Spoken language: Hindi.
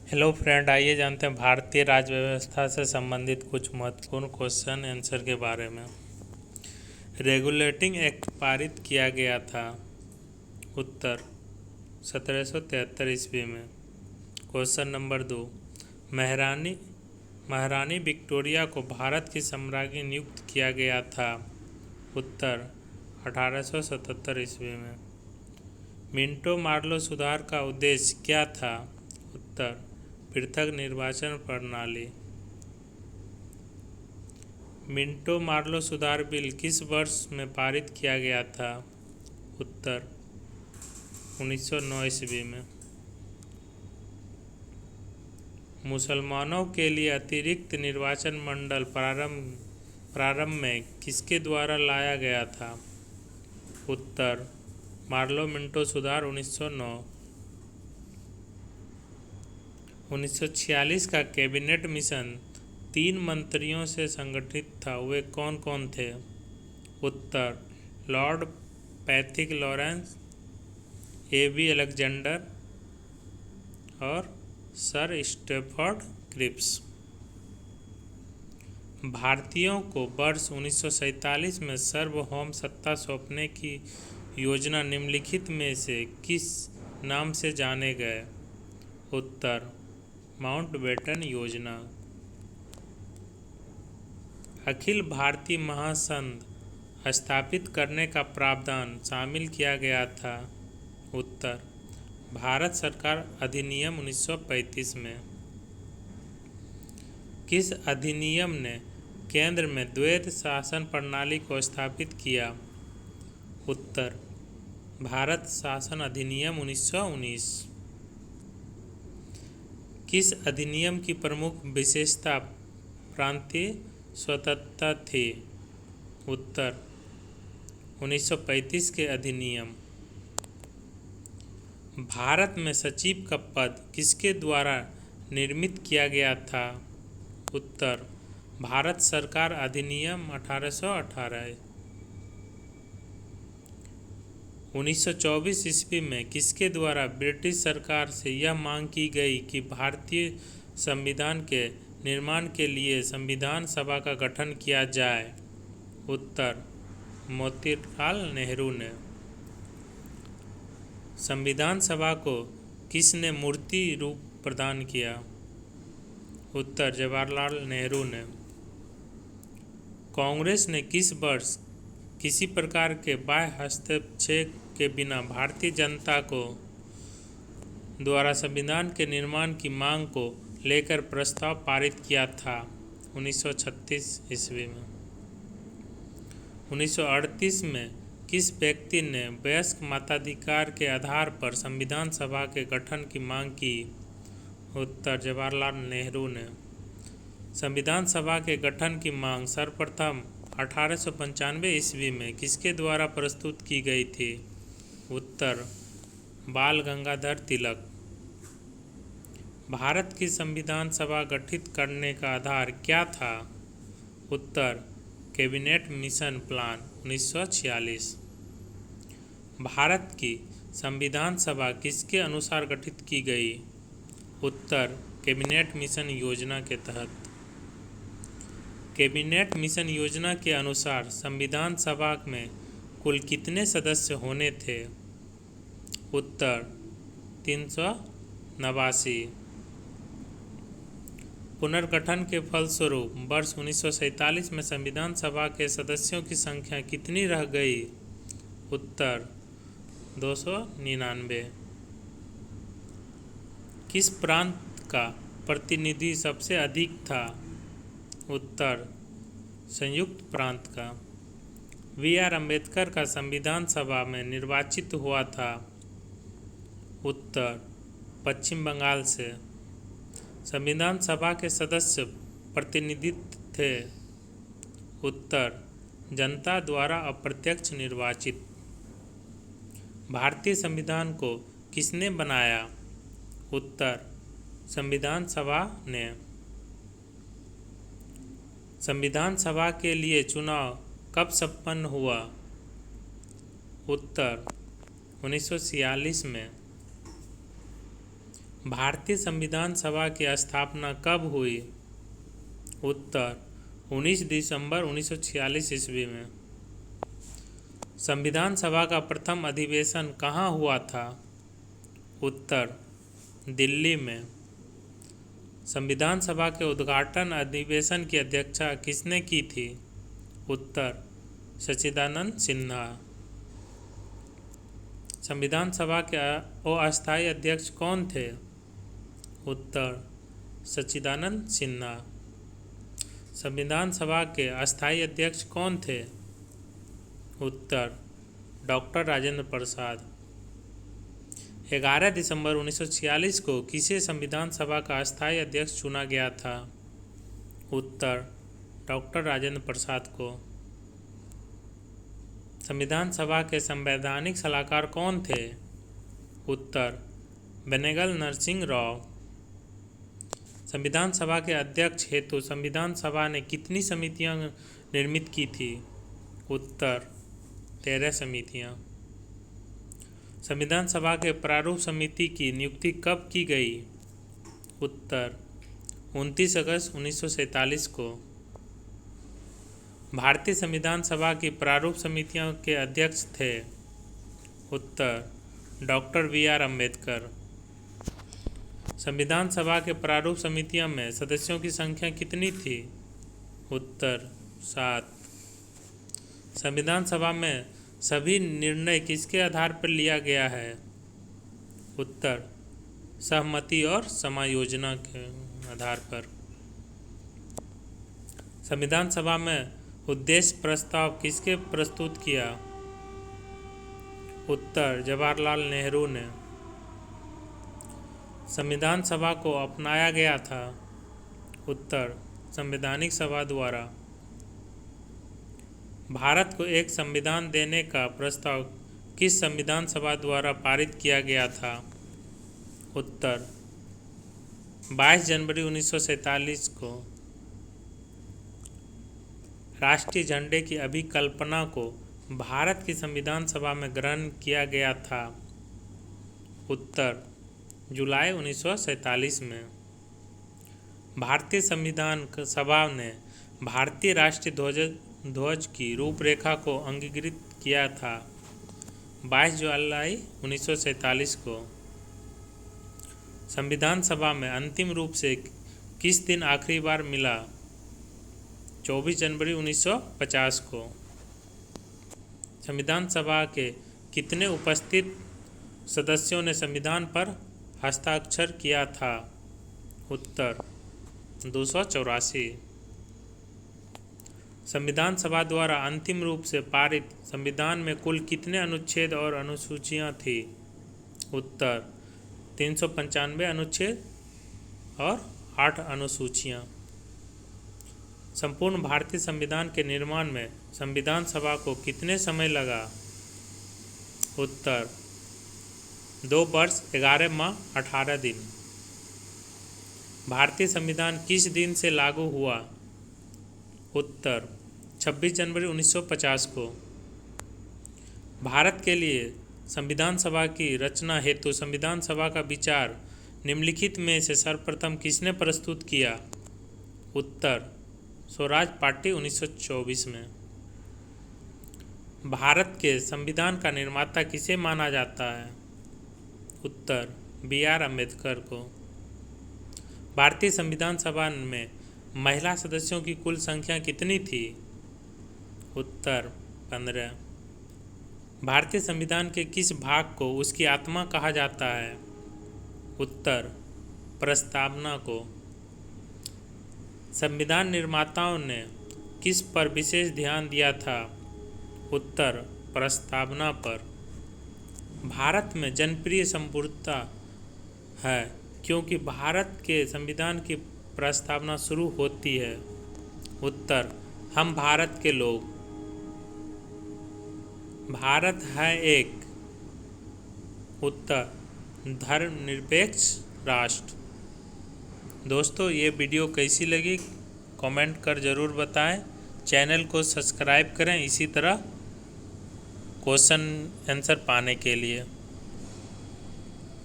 हेलो फ्रेंड, आइए जानते हैं भारतीय राज्य व्यवस्था से संबंधित कुछ महत्वपूर्ण क्वेश्चन आंसर के बारे में। रेगुलेटिंग एक्ट पारित किया गया था। उत्तर 1773 ईस्वी में। क्वेश्चन नंबर 2, महारानी महारानी विक्टोरिया को भारत की सम्राज्ञी नियुक्त किया गया था। उत्तर 1877 ईस्वी में। मिंटो मार्लो सुधार का उद्देश्य क्या था। उत्तर पृथक निर्वाचन प्रणाली। मिंटो मार्लो सुधार बिल किस वर्ष में पारित किया गया था। उत्तर 1909 ईस्वी में। मुसलमानों के लिए अतिरिक्त निर्वाचन मंडल प्रारंभ में किसके द्वारा लाया गया था। उत्तर मार्लो मिंटो सुधार 1909। 1946 का कैबिनेट मिशन 3 मंत्रियों से संगठित था, वे कौन कौन थे। उत्तर lord Pethick Lawrence, A.B. Alexander और सर स्टैफोर्ड क्रिप्स। भारतीयों को वर्ष 1947 में सार्वभौम सत्ता सौंपने की योजना निम्नलिखित में से किस नाम से जाने गए। उत्तर माउंटबेटन योजना। अखिल भारतीय महासंघ स्थापित करने का प्रावधान शामिल किया गया था। उत्तर भारत सरकार अधिनियम 1935 में। किस अधिनियम ने केंद्र में द्वैध शासन प्रणाली को स्थापित किया। उत्तर भारत शासन अधिनियम 1919। किस अधिनियम की प्रमुख विशेषता प्रांतीय स्वतंत्रता थी। उत्तर 1935 के अधिनियम। भारत में सचिव का पद किसके द्वारा निर्मित किया गया था। उत्तर भारत सरकार अधिनियम 1818। 1924 ईस्वी में किसके द्वारा ब्रिटिश सरकार से यह मांग की गई कि भारतीय संविधान के निर्माण के लिए संविधान सभा का गठन किया जाए। उत्तर मोतीलाल नेहरू ने। संविधान सभा को किसने मूर्ति रूप प्रदान किया। उत्तर जवाहरलाल नेहरू ने। कांग्रेस ने किस वर्ष किसी प्रकार के बाह्य हस्तक्षेप के बिना भारतीय जनता को द्वारा संविधान के निर्माण की मांग को लेकर प्रस्ताव पारित किया था। 1936 ईस्वी में। 1938 में किस व्यक्ति ने वयस्क मताधिकार के आधार पर संविधान सभा के गठन की मांग की। उत्तर जवाहरलाल नेहरू ने। संविधान सभा के गठन की मांग सर्वप्रथम 1895 ईस्वी में किसके द्वारा प्रस्तुत की गई थी। उत्तर बाल गंगाधर तिलक। भारत की संविधान सभा गठित करने का आधार क्या था। उत्तर कैबिनेट मिशन प्लान 1946। भारत की संविधान सभा किसके अनुसार गठित की गई। उत्तर कैबिनेट मिशन योजना के तहत। कैबिनेट मिशन योजना के अनुसार संविधान सभा में कुल कितने सदस्य होने थे। उत्तर 389। पुनर्गठन के फलस्वरूप वर्ष 1947 में संविधान सभा के सदस्यों की संख्या कितनी रह गई। उत्तर 299। किस प्रांत का प्रतिनिधि सबसे अधिक था। उत्तर संयुक्त प्रांत का। B.R. अम्बेडकर का संविधान सभा में निर्वाचित हुआ था। उत्तर पश्चिम बंगाल से। संविधान सभा के सदस्य प्रतिनिधित्व थे। उत्तर जनता द्वारा अप्रत्यक्ष निर्वाचित। भारतीय संविधान को किसने बनाया। उत्तर संविधान सभा ने। संविधान सभा के लिए चुनाव कब संपन्न हुआ। उत्तर 1946 में। भारतीय संविधान सभा की स्थापना कब हुई? उत्तर 19 दिसंबर 1946 ईस्वी में। संविधान सभा का प्रथम अधिवेशन कहाँ हुआ था? उत्तर दिल्ली में। संविधान सभा के उद्घाटन अधिवेशन की अध्यक्षता किसने की थी? उत्तर सच्चिदानंद सिन्हा। संविधान सभा के अस्थायी अध्यक्ष कौन थे? उत्तर सच्चिदानंद सिन्हा। संविधान सभा के अस्थायी अध्यक्ष कौन थे? उत्तर डॉक्टर राजेंद्र प्रसाद। 11 दिसंबर 1946 को किसे संविधान सभा का अस्थायी अध्यक्ष चुना गया था? उत्तर डॉक्टर राजेंद्र प्रसाद को। संविधान सभा के संवैधानिक सलाहकार कौन थे? उत्तर बेनेगल नरसिंह राव। संविधान सभा के अध्यक्ष हेतु संविधान सभा ने कितनी समितियां निर्मित की थी? उत्तर 13 समितियां। संविधान सभा के प्रारूप समिति की नियुक्ति कब की गई? उत्तर 29 अगस्त 1947 को। भारतीय संविधान सभा की प्रारूप समितियों के अध्यक्ष थे? उत्तर डॉक्टर BR अम्बेडकर। संविधान सभा के प्रारूप समितियों में सदस्यों की संख्या कितनी थी? उत्तर 7। संविधान सभा में सभी निर्णय किसके आधार पर लिया गया है? उत्तर सहमति और समायोजना के आधार पर। संविधान सभा में उद्देश्य प्रस्ताव किसके प्रस्तुत किया? उत्तर जवाहरलाल नेहरू ने। संविधान सभा को अपनाया गया था? उत्तर संवैधानिक सभा द्वारा। भारत को एक संविधान देने का प्रस्ताव किस संविधान सभा द्वारा पारित किया गया था? उत्तर 22 जनवरी 1947 को। राष्ट्रीय झंडे की अभिकल्पना को भारत की संविधान सभा में ग्रहण किया गया था? उत्तर जुलाई 1947 में। भारतीय संविधान सभा ने भारतीय राष्ट्रीय ध्वज की रूपरेखा को अंगीकृत किया था 22 जुलाई 1947 को। संविधान सभा में अंतिम रूप से किस दिन आखिरी बार मिला? 24 जनवरी 1950 को। संविधान सभा के कितने उपस्थित सदस्यों ने संविधान पर हस्ताक्षर किया था? उत्तर 284। संविधान सभा द्वारा अंतिम रूप से पारित संविधान में कुल कितने अनुच्छेद और अनुसूचियां थी? उत्तर 395 अनुच्छेद और 8 अनुसूचियां। संपूर्ण भारतीय संविधान के निर्माण में संविधान सभा को कितने समय लगा? उत्तर 2 वर्ष 11 माह 18 दिन। भारतीय संविधान किस दिन से लागू हुआ? उत्तर 26 जनवरी 1950 को। भारत के लिए संविधान सभा की रचना हेतु संविधान सभा का विचार निम्नलिखित में से सर्वप्रथम किसने प्रस्तुत किया? उत्तर स्वराज पार्टी 1924 में। भारत के संविधान का निर्माता किसे माना जाता है? उत्तर BR अम्बेडकर को। भारतीय संविधान सभा में महिला सदस्यों की कुल संख्या कितनी थी? उत्तर 15। भारतीय संविधान के किस भाग को उसकी आत्मा कहा जाता है? उत्तर प्रस्तावना को। संविधान निर्माताओं ने किस पर विशेष ध्यान दिया था? उत्तर प्रस्तावना पर। भारत में जनप्रिय संपूर्णता है क्योंकि भारत के संविधान की प्रस्तावना शुरू होती है। उत्तर हम भारत के लोग। भारत है एक। उत्तर धर्मनिरपेक्ष राष्ट्र। दोस्तों, ये वीडियो कैसी लगी कमेंट कर ज़रूर बताएं। चैनल को सब्सक्राइब करें इसी तरह क्वेश्चन आंसर पाने के लिए।